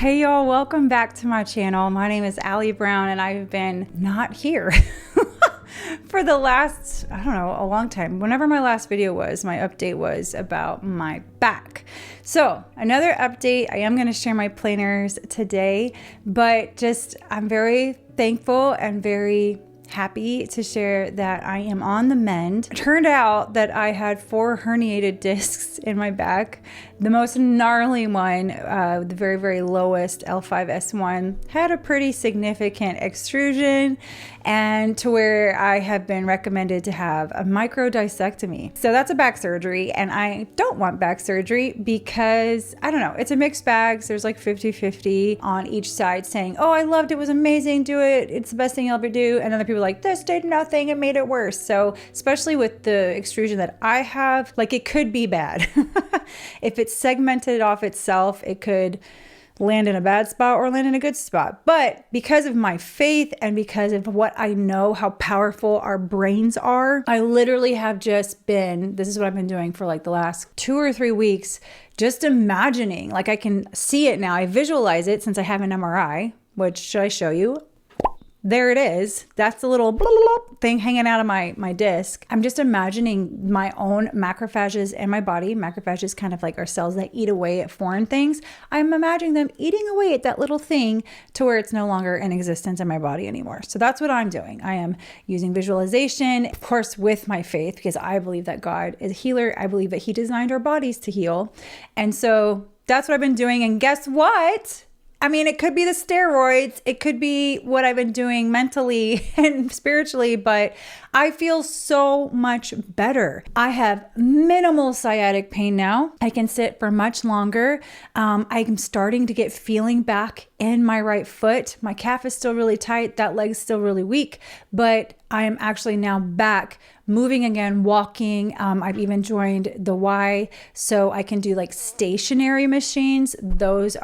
Hey y'all, welcome back to my channel. My name is Allie Brown and I've been not here for the last, I don't know, a long time. Whenever my last video was, my update was about my back. So another update, I am going to share my planners today, but just I'm very thankful and very happy to share that I am on the mend. It turned out that I had 4 herniated discs in my back. The most gnarly one, the very, very lowest L5S1, had a pretty significant extrusion, and to where I have been recommended to have a micro discectomy. So that's a back surgery, and I don't want back surgery because, I don't know, it's a mixed bag. So there's like 50-50 on each side saying, oh, I loved it, was amazing, do it, it's the best thing you'll ever do. And other people are like, this did nothing, it made it worse. So especially with the extrusion that I have, like it could be bad. If it's segmented off itself, it could land in a bad spot or land in a good spot. But because of my faith and because of what I know how powerful our brains are, I literally have just been, this is what I've been doing for like the last 2 or 3 weeks, just imagining, like I can see it now. I visualize it since I have an MRI, which should I show you? There it is. That's the little thing hanging out of my disc. I'm just imagining my own macrophages in my body. Macrophages kind of like are cells that eat away at foreign things. I'm imagining them eating away at that little thing to where it's no longer in existence in my body anymore. So that's what I'm doing. I am using visualization, of course, with my faith, because I believe that God is a healer. I believe that He designed our bodies to heal. And so that's what I've been doing. And guess what? I mean, it could be the steroids, it could be what I've been doing mentally and spiritually, but I feel so much better. I have minimal sciatic pain now. I can sit for much longer. I'm starting to get feeling back in my right foot. My calf is still really tight. That leg's still really weak, but I am actually now back moving again, walking. I've even joined the Y, so I can do like stationary machines. Those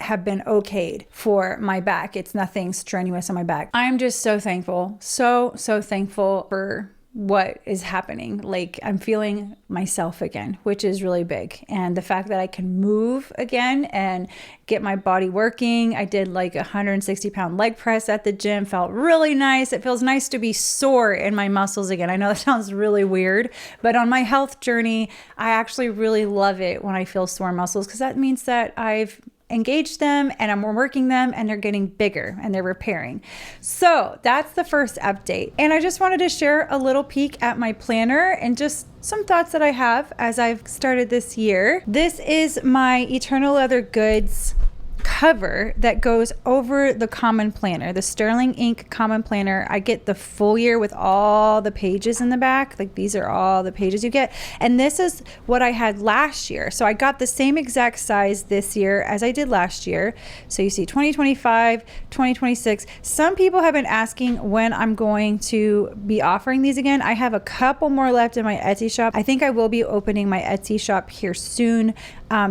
have been okayed for my back. It's nothing strenuous on my back. I'm just so thankful, so thankful for what is happening. Like I'm feeling myself again, which is really big. And the fact that I can move again and get my body working. I did like a 160-pound leg press at the gym, felt really nice. It feels nice to be sore in my muscles again. I know that sounds really weird, but on my health journey, I actually really love it when I feel sore muscles, because that means that I've engage them and I'm working them and they're getting bigger and they're repairing. So that's the first update. And I just wanted to share a little peek at my planner and just some thoughts that I have as I've started this year. This is my Eternal Leather Goods cover that goes over the common planner, the Sterling Ink common planner. I get the full year with all the pages in the back. Like these are all the pages you get. And this is what I had last year. So I got the same exact size this year as I did last year. So you see 2025, 2026. Some people have been asking when I'm going to be offering these again. I have a couple more left in my Etsy shop. I think I will be opening my Etsy shop here soon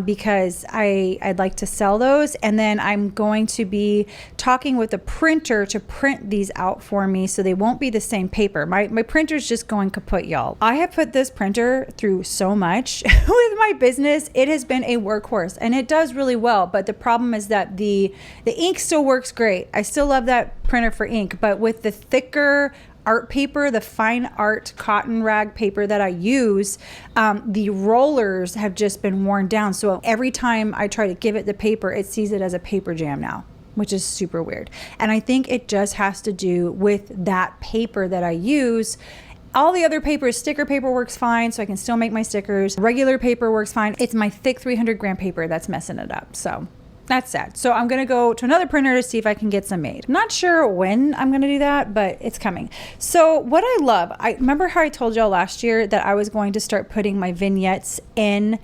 because I'd like to sell those. And then I'm going to be talking with a printer to print these out for me so they won't be the same paper. My printer's just going kaput, y'all. I have put this printer through so much with my business. It has been a workhorse and it does really well. But the problem is that the ink still works great. I still love that printer for ink, but with the thicker art paper, the fine art cotton rag paper that I use, the rollers have just been worn down. So every time I try to give it the paper, it sees it as a paper jam now, which is super weird. And I think it just has to do with that paper that I use. All the other paper, sticker paper works fine, so I can still make my stickers. Regular paper works fine. It's my thick 300-gram paper that's messing it up. So that's sad. So I'm going to go to another printer to see if I can get some made. I'm not sure when I'm going to do that, but it's coming. So what I love, I remember how I told y'all last year that I was going to start putting my vignettes in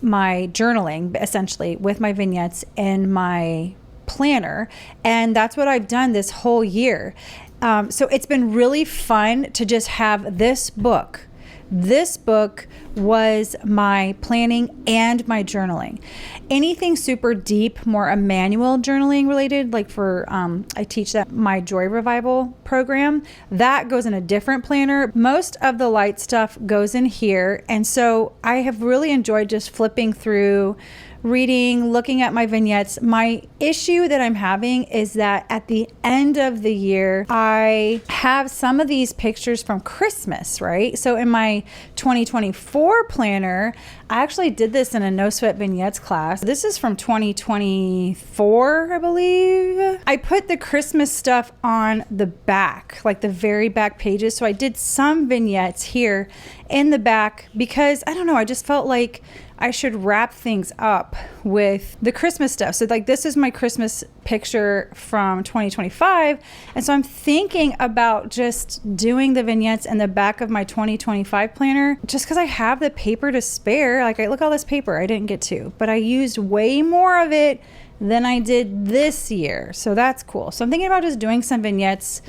my journaling, essentially with my vignettes in my planner. And that's what I've done this whole year. So it's been really fun to just have this book. This book was my planning and my journaling. Anything super deep, more Emmanuel journaling related, like for, I teach that my Joy Revival program, that goes in a different planner. Most of the light stuff goes in here. And so I have really enjoyed just flipping through reading, looking at my vignettes. My issue that I'm having is that at the end of the year, I have some of these pictures from Christmas, right? So in my 2024 planner, I actually did this in a No Sweat Vignettes class. This is from 2024, I believe. I put the Christmas stuff on the back, like the very back pages. So I did some vignettes here in the back because, I don't know, I just felt like I should wrap things up with the Christmas stuff. So like this is my Christmas picture from 2025. And so I'm thinking about just doing the vignettes in the back of my 2025 planner just because I have the paper to spare. Like, look at all this paper I didn't get to, but I used way more of it than I did this year. So that's cool. So I'm thinking about just doing some vignettes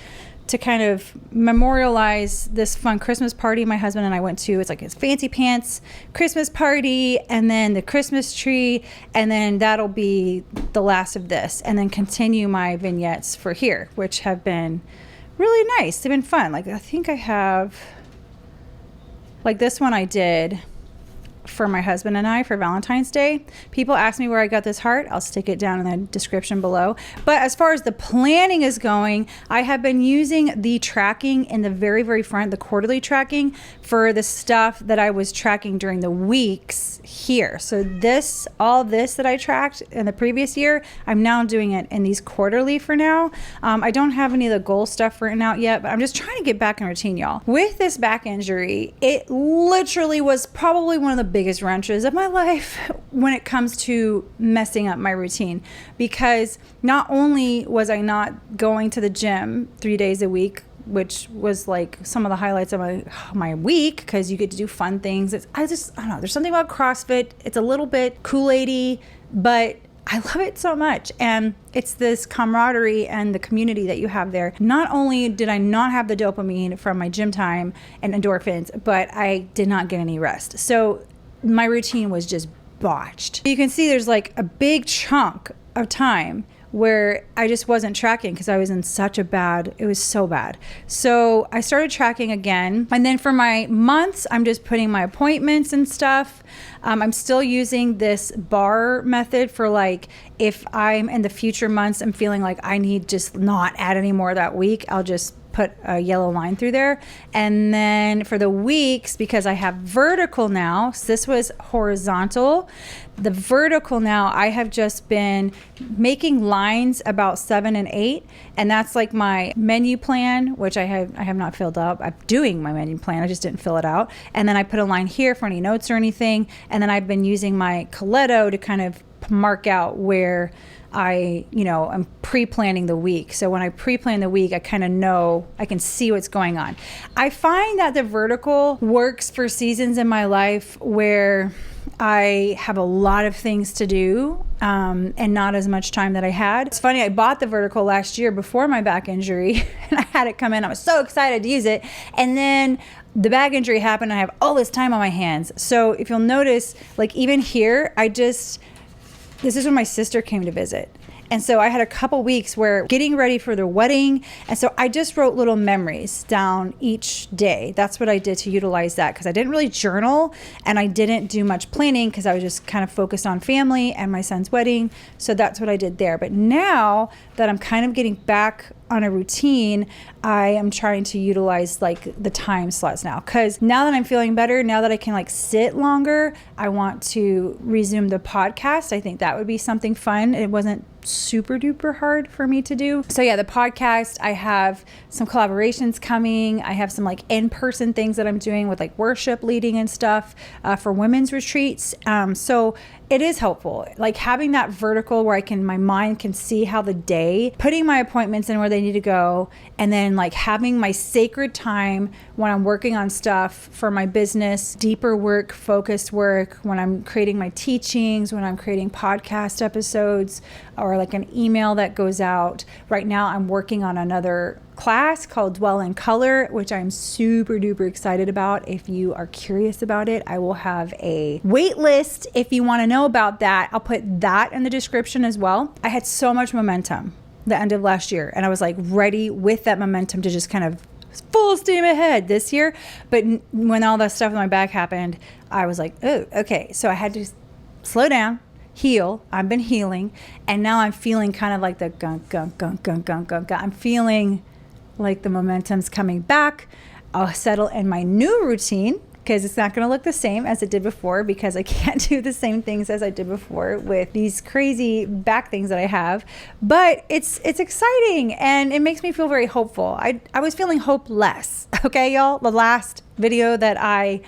to kind of memorialize this fun Christmas party my husband and I went to. It's like his fancy pants Christmas party, and then the Christmas tree, and then that'll be the last of this, and then continue my vignettes for here, which have been really nice. They've been fun. Like, I think I have, like this one I did for my husband and I for Valentine's Day. People ask me where I got this heart. I'll stick it down in the description below. But as far as the planning is going, I have been using the tracking in the very, very front, the quarterly tracking, for the stuff that I was tracking during the weeks here. So this, all this that I tracked in the previous year, I'm now doing it in these quarterly for now. I don't have any of the goal stuff written out yet, but I'm just trying to get back in routine, y'all. With this back injury, it literally was probably one of the biggest wrenches of my life when it comes to messing up my routine, because not only was I not going to the gym 3 days a week, which was like some of the highlights of my week, because you get to do fun things. I don't know, there's something about CrossFit. It's a little bit Kool-Aid-y, but I love it so much. And it's this camaraderie and the community that you have there. Not only did I not have the dopamine from my gym time and endorphins, but I did not get any rest. So my routine was just botched. You can see there's like a big chunk of time where I just wasn't tracking because I was in it was so bad. So I started tracking again. And then for my months, I'm just putting my appointments and stuff. I'm still using this bar method for like, if I'm in the future months, I'm feeling like I need just not add any more that week, I'll just put a yellow line through there. And then for the weeks, because I have vertical now, so this was horizontal, the vertical now, I have just been making lines about 7 and 8, and that's like my menu plan, which I have not filled out. I'm doing my menu plan, I just didn't fill it out. And then I put a line here for any notes or anything, and then I've been using my Coletto to kind of mark out where I'm pre-planning the week. So when I pre-plan the week, I kind of know, I can see what's going on. I find that the vertical works for seasons in my life where I have a lot of things to do and not as much time that I had. It's funny, I bought the vertical last year before my back injury and I had it come in. I was so excited to use it. And then the back injury happened and I have all this time on my hands. So if you'll notice, like even here, this is when my sister came to visit. And so I had a couple weeks where getting ready for their wedding. And so I just wrote little memories down each day. That's what I did to utilize that, because I didn't really journal and I didn't do much planning because I was just kind of focused on family and my son's wedding. So that's what I did there. But now that I'm kind of getting back on a routine, I am trying to utilize like the time slots now, because now that I'm feeling better, now that I can like sit longer, I want to resume the podcast. I think that would be something fun. It wasn't super duper hard for me to do. So yeah, the podcast, I have some collaborations coming. I have some like in-person things that I'm doing with like worship leading and stuff for women's retreats. So it is helpful, like having that vertical where my mind can see how the day, putting my appointments in where they need to go, and then like having my sacred time when I'm working on stuff for my business, deeper work, focused work, when I'm creating my teachings, when I'm creating podcast episodes, or like an email that goes out. Right now I'm working on another class called Dwell in Color, which I'm super duper excited about. If you are curious about it, I will have a wait list if you want to know about that. I'll put that in the description as well. I had so much momentum the end of last year, and I was like ready with that momentum to just kind of full steam ahead this year. But when all that stuff in my back happened, I was like, oh, okay. So I had to slow down, heal. I've been healing. And now I'm feeling kind of like the gunk, gunk, gunk, gunk, gunk, gunk, gunk. I'm feeling like the momentum's coming back. I'll settle in my new routine because it's not going to look the same as it did before, because I can't do the same things as I did before with these crazy back things that I have. But it's exciting and it makes me feel very hopeful. I was feeling hopeless. Okay, y'all. The last video that I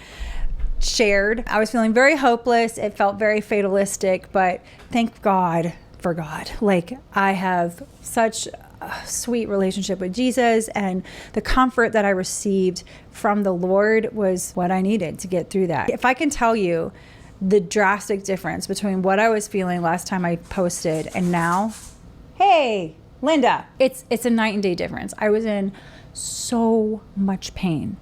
shared, I was feeling very hopeless. It felt very fatalistic, but thank God for God. Like, I have such a sweet relationship with Jesus, and the comfort that I received from the Lord was what I needed to get through that. If I can tell you the drastic difference between what I was feeling last time I posted and now, hey, Linda, it's a night and day difference. I was in so much pain,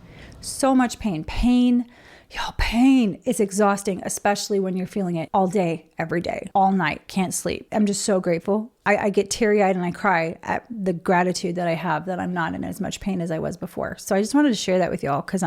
Y'all, pain is exhausting, especially when you're feeling it all day, every day, all night, can't sleep. I'm just so grateful. I get teary-eyed and I cry at the gratitude that I have that I'm not in as much pain as I was before. So I just wanted to share that with y'all because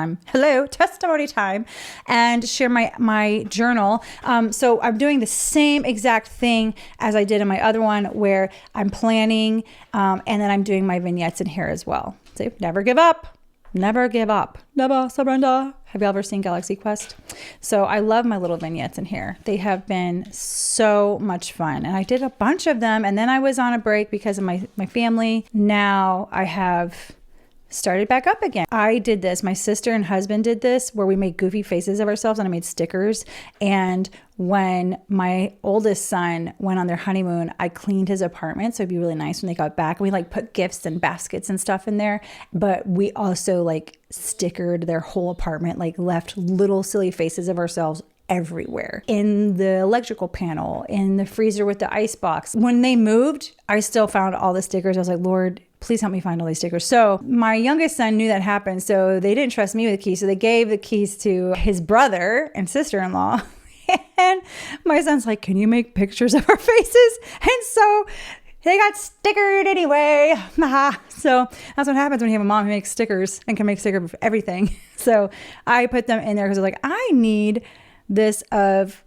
testimony time, and share my journal. So I'm doing the same exact thing as I did in my other one, where I'm planning and then I'm doing my vignettes in here as well. So never give up. Never give up. Never surrender. Have you ever seen Galaxy Quest? So I love my little vignettes in here. They have been so much fun. And I did a bunch of them. And then I was on a break because of my family. Now I have started back up again. I did this. My sister and husband did this, where we made goofy faces of ourselves and I made stickers. And when my oldest son went on their honeymoon, I cleaned his apartment. So it'd be really nice when they got back. And we like put gifts and baskets and stuff in there. But we also like stickered their whole apartment, like left little silly faces of ourselves everywhere, in the electrical panel, in the freezer with the ice box. When they moved, I still found all the stickers. I was like, Lord, please help me find all these stickers. So my youngest son knew that happened. So they didn't trust me with the keys. So they gave the keys to his brother and sister-in-law. And my son's like, can you make pictures of our faces? And so they got stickered anyway. So that's what happens when you have a mom who makes stickers and can make stickers of everything. So I put them in there because I was like, I need this of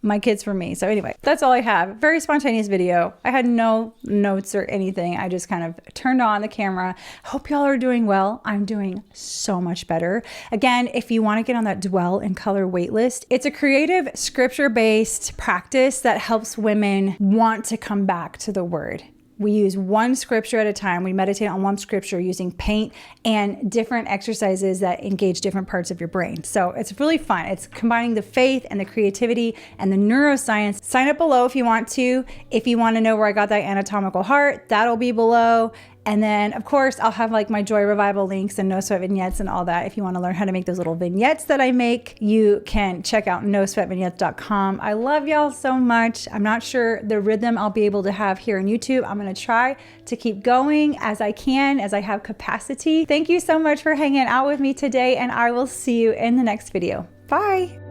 my kids for me. So anyway, that's all I have. Very spontaneous video. I had no notes or anything. I just kind of turned on the camera. Hope y'all are doing well. I'm doing so much better. Again, if you want to get on that Dwell in Color waitlist, it's a creative scripture-based practice that helps women want to come back to the Word. We use one scripture at a time. We meditate on one scripture using paint and different exercises that engage different parts of your brain. So it's really fun. It's combining the faith and the creativity and the neuroscience. Sign up below if you want to. If you want to know where I got that anatomical heart, that'll be below. And then, of course, I'll have like my Joy Revival links and No Sweat vignettes and all that. If you want to learn how to make those little vignettes that I make, you can check out nosweatvignettes.com. I love y'all so much. I'm not sure the rhythm I'll be able to have here on YouTube. I'm going to try to keep going as I can, as I have capacity. Thank you so much for hanging out with me today, and I will see you in the next video. Bye.